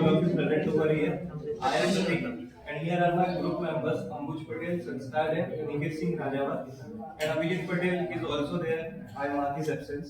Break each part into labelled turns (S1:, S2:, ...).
S1: all of you present over here. I am Pratik, and here are my group members: Ambuj Patel, Sanskar Jain, Niket Singh Rajawat, and Abhijit Patel is also there. I mark his absence.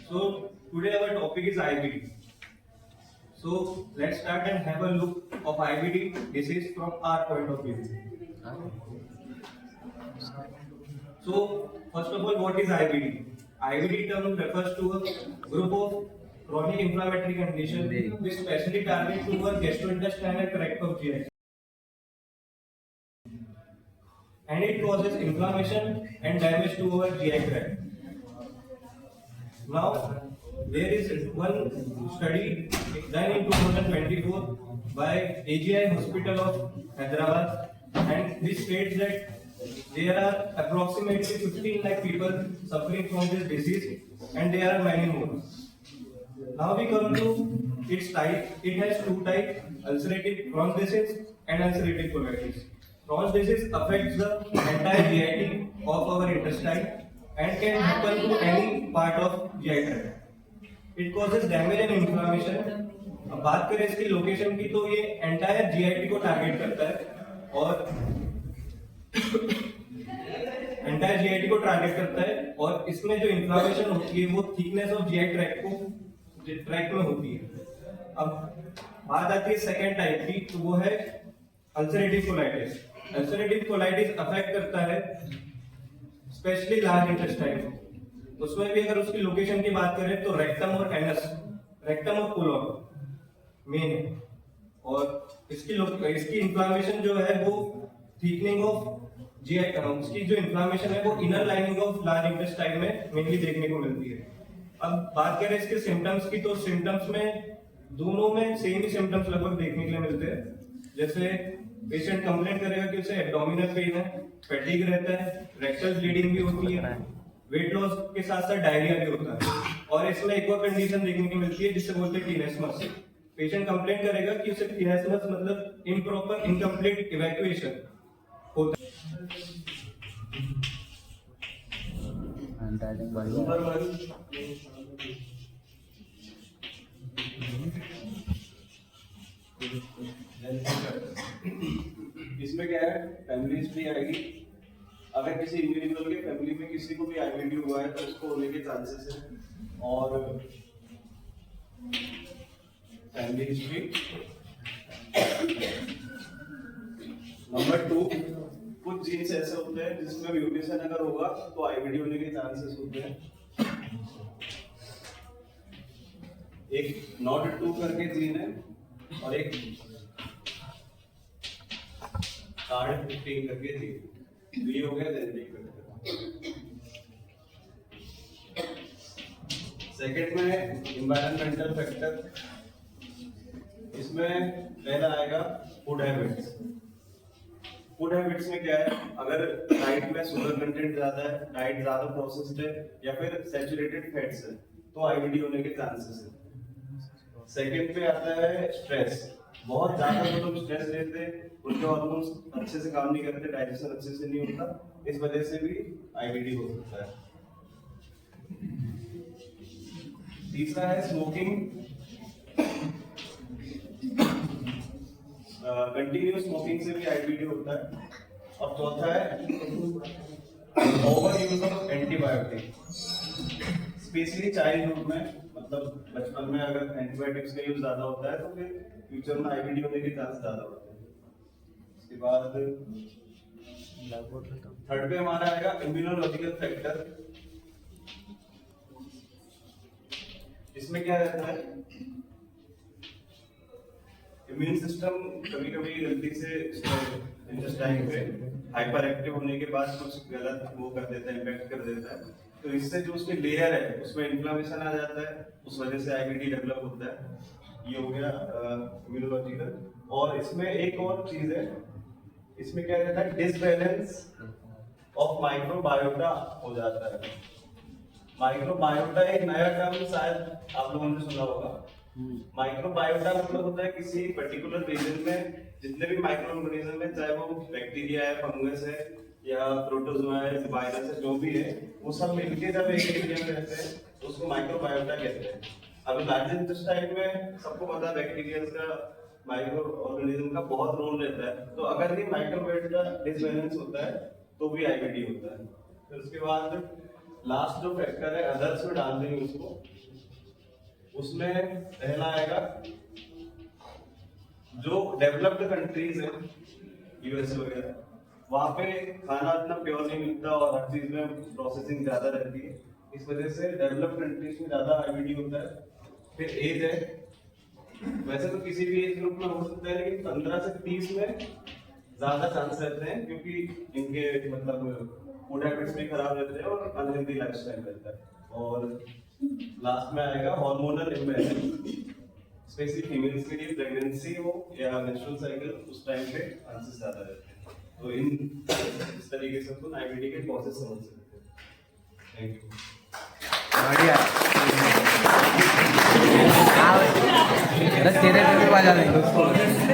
S1: So today our topic is IBD. So let's start and have a look of IBD. This is from our point of view. So first of all, what is IBD? IBD term refers to a group of chronic inflammatory condition which specially target to one gastrointestinal tract of GI, and it causes inflammation and damage to our GI tract. Now, there is one study done in 2024 by AGI Hospital of Hyderabad, and this states that there are approximately 15 lakh people suffering from this disease, and there are many more. Now we come to its type. It has two types: ulcerative Crohn's disease and ulcerative colitis. Crohn's disease affects the entire GIT of our intestine and can happen to any part of GI tract. It causes damage and inflammation. अब बात करें इसकी location की, तो ये entire GIT को target करता है और एंटायर जीआईटी को टारगेट करता है, और इसमें जो इन्फ्लामेशन होती है वो थिकनेस ऑफ जीआई ट्रैक्ट में होती है। अब बात आती है सेकेंड टाइप की, तो वो है ulcerative colitis. Ulcerative colitis affect करता है स्पेशली लार्ज इंटेस्टाइन को। उसमें भी अगर उसकी लोकेशन की बात करें तो रेक्टम और एनस, रेक्टम और कोलन मेन है, और इसकी इन्फ्लामेशन जो है वो थीकनिंग ऑफ जीआई, उसकी जो इन्फ्लामेशन है वो inner lining of large intestine में मेनली देखने को मिलती है। अब बात करें इसके सिम्टम्स की, तो सिम्टम्स में दोनों में सेम ही सिम्टम्स लगभग देखने के लिए मिलते हैं। जैसे पेशेंट कंप्लेंट करेगा कि उसे एब्डोमिनल पेन है, फैटिग रहता है, रेक्टल ब्लीडिंग भी होती है, वेट लॉस के साथ साथ डायरिया भी होता है, और इसमें एक और कंडीशन देखने को मिलती है जिसे बोलते हैं टीनेस्मस। पेशेंट कंप्लेंट करेगा कि उसे टीनेस्मस मतलब इम्प्रॉपर इनकम्प्लीट इवैक्यूएशन होता है। नंबर 1, इसमें क्या है, फैमिली हिस्ट्री आएगी। अगर किसी इंडिविजुअल के फैमिली में किसी को भी आईबीडी हुआ है तो उसको होने के चांसेस है। और फैमिली हिस्ट्री। नंबर 2, कुछ जीन्स ऐसे होते हैं जिसमें म्यूटेशन अगर होगा तो आईबीडी होने के चांसेस होते हैं। एक NOD2 करके जीन है और एक CARD15 करके जीन। ये हो गया जेनेटिक फैक्टर। सेकेंड में एनवायरमेंटल फैक्टर, इसमें पहला आएगा फूड हैबिट्स। फूड हैबिट्स में क्या है, अगर डाइट में शुगर कंटेंट ज्यादा है, डाइट ज्यादा प्रोसेस्ड है, या फिर सैचुरेटेड फैट्स है, तो आईबीडी होने के चांसेस है। सेकंड पे आता है स्ट्रेस। बहुत ज्यादा जो लोग स्ट्रेस लेते हैं उनके हार्मोन्स अच्छे से काम नहीं करते, डाइजेशन अच्छे से नहीं होता, इस वजह से भी आईबीडी हो सकता है। तीसरा है स्मोकिंग। कंटिन्यूअस स्मोकिंग से भी आईबीडी होता है। और चौथा है over use of antibiotic, specially childhood में, मतलब बचपन में अगर एंटीबायोटिक्स का यूज ज्यादा होता है तो फिर फ्यूचर में आईबीडी होने के चांस ज्यादा होते हैं। उसके बाद थर्ड पे हमारा आएगा इम्यूनोलॉजिकल फैक्टर। इसमें क्या रहता है, इम्यून सिस्टम कभी कभी गलती से इंटेस्टाइन पे हाइपर एक्टिव होने के बाद कुछ गलत वो कर देता है, इम्पैक्ट कर देता है, तो इससे जो उसकी लेयर है उसमें इन्फ्लेमेशन आ जाता है, उस वजह से आईबीडी डेवलप होता है। ये हो गया इम्यूनोलॉजिकल। और इसमें एक और चीज है, इसमें क्या रहता है, डिसबैलेंस ऑफ माइक्रोबायोटा हो जाता है। माइक्रोबायोटा एक नया टर्म शायद आप लोगों ने सुना होगा। माइक्रोबायोटा मतलब होता है किसी पर्टिकुलर रीजन में जितने भी माइक्रो ऑर्गेनिज्म है, चाहे वो बैक्टीरिया है, फंगस है, या प्रोटोजोआ है, वायरस है, जो भी है, वो सब मिलके जब एक एरिया में रहते हैं तो उसको माइक्रोबायोटा कहते हैं।
S2: अभी लार्ज इंटेस्टाइन में सबको पता है बैक्टीरिया का माइक्रो ऑर्गेनिज्म का बहुत रोल रहता है, तो अगर ये माइक्रोवेट का डिसबैलेंस होता है तो भी आईबीडी होता है। फिर उसके बाद लास्ट जो फैक्टर है अदर्स में डाल देंगे उसको, उसमें पहला आएगा जो डेवलप्ड कंट्रीज है यूएस वगैरह, वहां पे खाना इतना प्योर नहीं मिलता और हर चीज में प्रोसेसिंग ज्यादा रहती है, इस वजह से डेवलप्ड कंट्रीज में ज्यादा आईबीडी होता है। फिर एज है, वैसे तो किसी भी एज ग्रुप में हो सकता है, लेकिन 15 से 30 में ज्यादा चांस रहते हैं क्योंकि इनके मतलब फूड हैबिट्स भी खराब रहते हैं और अनहेल्दी लाइफस्टाइल रहता है। और लास्ट में आएगा हार्मोनल इम्बैलेंस, स्पेशली फीमेल्स के लिए प्रेगनेंसी हो या मेंस्ट्रुअल साइकिल उस टाइम पे चांसेस ज्यादा रहते हैं। तो इस तरीके से अपन आईबीडी के कॉजेस समझ सकते हैं। Thank you.
S3: बढ़िया। बस तेरे पे भी बजा देंगे।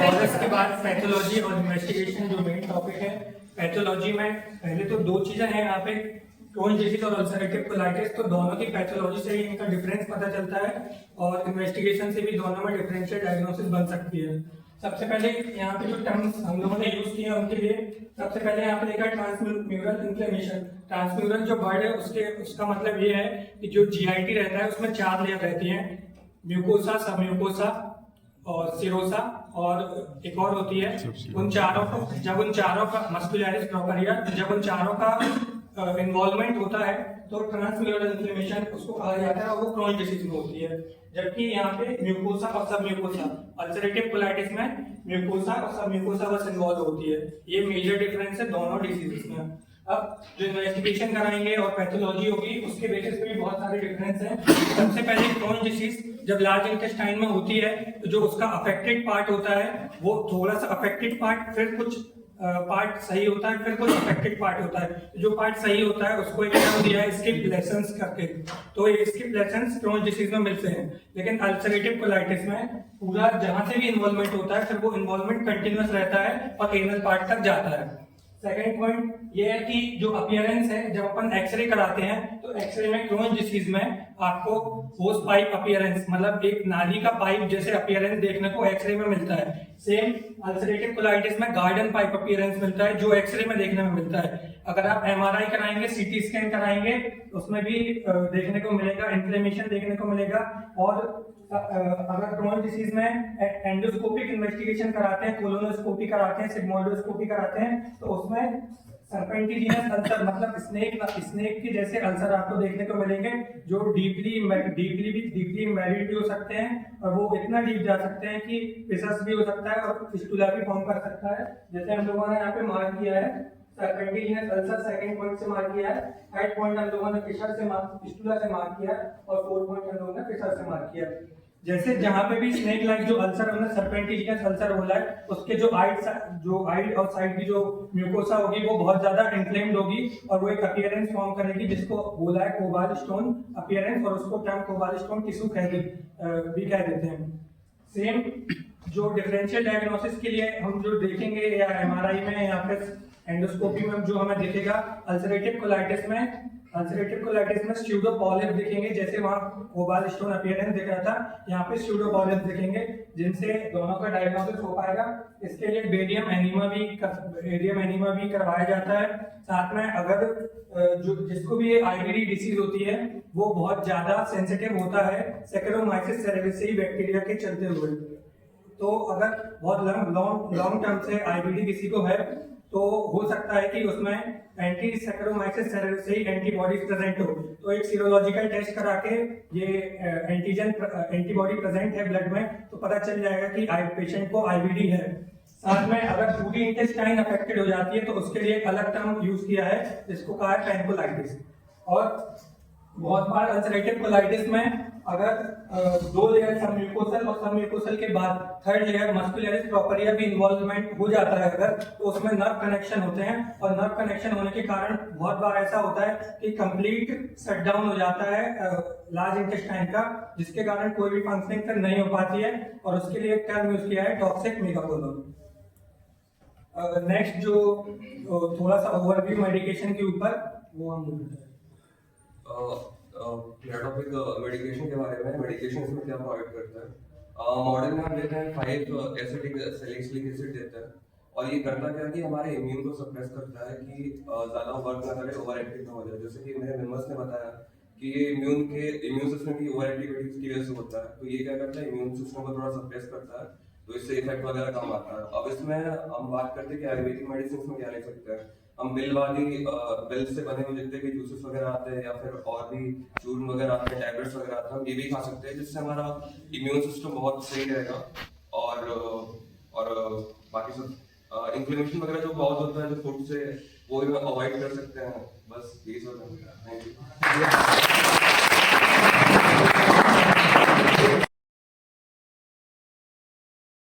S4: कॉजेस के बाद पैथोलॉजी और इन्वेस्टिगेशन जो मेन टॉपिक है। पैथोलॉजी में पहले तो दो चीजें हैं यहाँ पे, क्रोन्स डिजीज और अल्सरेटिव कोलाइटिस, तो दोनों की पैथोलॉजी से ही इनका डिफरेंस पता चलता है और इन्वेस्टिगेशन से भी दोनों में डिफरेंशियल डायग्नोसिस बन सकती है। सबसे पहले यहाँ पे जो टर्म्स हम लोगों ने यूज किए हैं उनके लिए, सबसे पहले यहाँ पे देखा ट्रांसम्यूरल इन्फ्लेमेशन। ट्रांसम्यूरल जो वर्ड है उसका मतलब ये है कि जो जीआईटी रहता है उसमें 4 लेयर रहती हैं, म्यूकोसा, सब म्यूकोसा और सिरोसा और एक और होती है। उन चारों का मस्कुलरिस प्रोपेरिया, जब उन चारों का इन्वॉल्वमेंट होता है तो ट्रांसम्यूरल इन्फ्लेमेशन उसको कहा जाता है और वो क्रोनिक डिसीज में होती है। जबकि यहाँ पे म्यूकोसा और सब म्यूकोसा, अल्सरेटिव कोलाइटिस में म्यूकोसा और सब म्यूकोसा बस इन्वॉल्व होती है। ये मेजर डिफरेंस है दोनों डिसीजेस में। अब जो इन्वेस्टिगेशन कराएंगे और पैथोलॉजी होगी उसके बेसिस पे भी बहुत सारे डिफरेंस हैं। सबसे पहले क्रोनिक डिसीज जब लार्ज इंटेस्टाइन में होती है तो जो उसका अफेक्टेड पार्ट होता है वो थोड़ा सा अफेक्टेड पार्ट, फिर कुछ पार्ट सही होता है, फिर कुछ अफेक्टेड पार्ट होता है। जो पार्ट सही होता है उसको एक नाम दिया है स्किप लेसन्स करके, तो ये स्किप लेसन्स क्रोनिक डिसीज में मिलते हैं। लेकिन अल्सरेटिव कोलाइटिस में पूरा जहां से भी इन्वॉल्वमेंट होता है फिर वो इन्वॉल्वमेंट कंटिन्यूअस रहता है और एनल पार्ट तक जाता है। सेकेंड पॉइंट ये है कि जो अपीयरेंस है, जब अपन एक्सरे कराते हैं तो एक्सरे में क्रोनिक डिसीज में आपको होस पाइप अपीयरेंस, मतलब एक नाली का पाइप जैसे अपीयरेंस देखने को एक्सरे में मिलता है। सेम अल्सरेटिव कोलाइटिस में गार्डन पाइप अपीयरेंस मिलता है जो एक्सरे में देखने में मिलता है। अगर आप एमआरआई कराएंगे, सीटी स्कैन कराएंगे, उसमें भी देखने को मिलेगा, इन्फ्लेमेशन देखने को मिलेगा। और अगर क्रोनिक डिसीज में एंडोस्कोपिक इन्वेस्टिगेशन कराते हैं, कोलोनोस्कोपी कराते हैं, सिग्मोइडोस्कोपी कराते हैं, तो उसमें सर्पेंटिजिनस अल्सर मतलब स्नेक के जैसे अल्सर आपको देखने को मिलेंगे जो डीपली इम्बेडेड भी हो सकते हैं और वो इतना डीप जा सकते हैं कि फिशर्स भी हो सकता है और फिस्टुला भी फॉर्म कर सकता है। जैसे हम लोगों ने यहाँ पे मार्क किया है सर्पेंटिजिनस अल्सर सेकंड पॉइंट से मार्क किया है, थर्ड पॉइंट हम लोगों ने फिस्टुला से मार्क किया और फोर्थ पॉइंट हम लोगों ने फिशर से मार्क किया। जैसे जहां पे भी स्नेक लाइक जो अल्सर होना सर्पेंटिजिनस अल्सर होला है, उसके जो आइड और साइड की जो म्यूकोसा होगी वो बहुत ज्यादा इन्फ्लेम्ड होगी और वो एक अपीयरेंस फॉर्म करेगी जिसको बोला है कोबाल स्टोन अपीयरेंस, और उसको टर्म कोबाल स्टोन टिश्यू भी कह देते हैं। सेम जो डिफरेंशियल डायग्नोसिस के लिए हम जो देखेंगे या एमआरआई में या फिर एंडोस्कोपी में जो हमें दिखेगा, अल्सरेटिव कोलाइटिस में स्यूडो पॉलिप दिखेंगे, जैसे वहाँ कोबाल स्टोन अपीयरेंस दिख रहा था, यहाँ पे स्यूडो पॉलिप दिखेंगे जिनसे दोनों का डायग्नोसिस हो पाएगा। इसके लिए बेरियम एनीमा भी करवाया जाता है। साथ में अगर जिसको भी आईबीडी डिसीज होती है वो बहुत ज्यादा सेंसिटिव होता है सैकेरोमाइसिस सेरेविसेई बैक्टीरिया के चलते हुए, तो अगर बहुत लॉन्ग टर्म से आईबीडी किसी को है तो हो सकता है कि उसमें एंटी सैकेरोमाइसिस सेरेविसेई एंटीबॉडीज प्रेजेंट हो, तो एक सीरोलॉजिकल टेस्ट करा के ये एंटीबॉडी प्रेजेंट है ब्लड में तो पता चल जाएगा कि पेशेंट को आईबीडी है। साथ में अगर पूरी इंटेस्टाइन अफेक्टेड हो जाती है तो उसके लिए एक अलग टर्म यूज किया है जिसको कहा है पैनकोलाइटिस। और बहुत बार अल्सरेटिव कोलाइटिस में अगर 2 लेयर सबम्यूकोसल और सबम्यूकोसल के बाद थर्ड लेयर मस्कुलरिस प्रोपेरिया भी इन्वॉल्वमेंट हो जाता है अगर, तो उसमें नर्व कनेक्शन होते हैं और नर्व कनेक्शन होने के कारण बहुत बार ऐसा होता है कि कंप्लीट शटडाउन हो जाता है लार्ज इंटेस्टाइन का, जिसके कारण कोई भी फंक्शनिंग फिर नहीं हो पाती है और उसके लिए एक टर्म यूज किया है टॉक्सिक मेगाकोलोन। नेक्स्ट जो थोड़ा सा ओवरव्यू मेडिकेशन के ऊपर वो हम
S5: मेरा टॉपिक मेडिकेशन के बारे में है। मेडिकेशन इसमें क्या प्रोवाइड करता है। मॉडल में हम देते हैं 5 एसिडिक सैलिसिलिक एसिड देता है और ये करता क्या है कि हमारे इम्यून को सप्रेस करता है कि ज़्यादा वर्क ना करे, ओवर एक्टिव ना हो जाए। जैसे कि मेरे मेंबर्स ने बताया कि ये इम्यून सिस्टम की ओवर एक्टिविटी की वजह से होता है, तो ये क्या करता है इम्यून सिस्टम को थोड़ा सप्रेस करता है, तो इससे इफेक्ट वगैरह कम आता है। अब इसमें हम बात करते हैं कि आयुर्वेदिक मेडिसिन में क्या ले सकते हैं। हम बिल से बने हुए जितने भी जूसेस वगैरह आते हैं या फिर और भी चूर्ण वगैरह आते हैं, टैबलेट्स वगैरह आते हैं, हम ये भी खा सकते हैं, जिससे हमारा इम्यून सिस्टम बहुत सही रहेगा। और बाकी सब इन्फ्लेमेशन वगैरह जो कॉज होता है जो फूड से, वो भी अवॉइड कर सकते हैं। बस यही सब है। Thank you.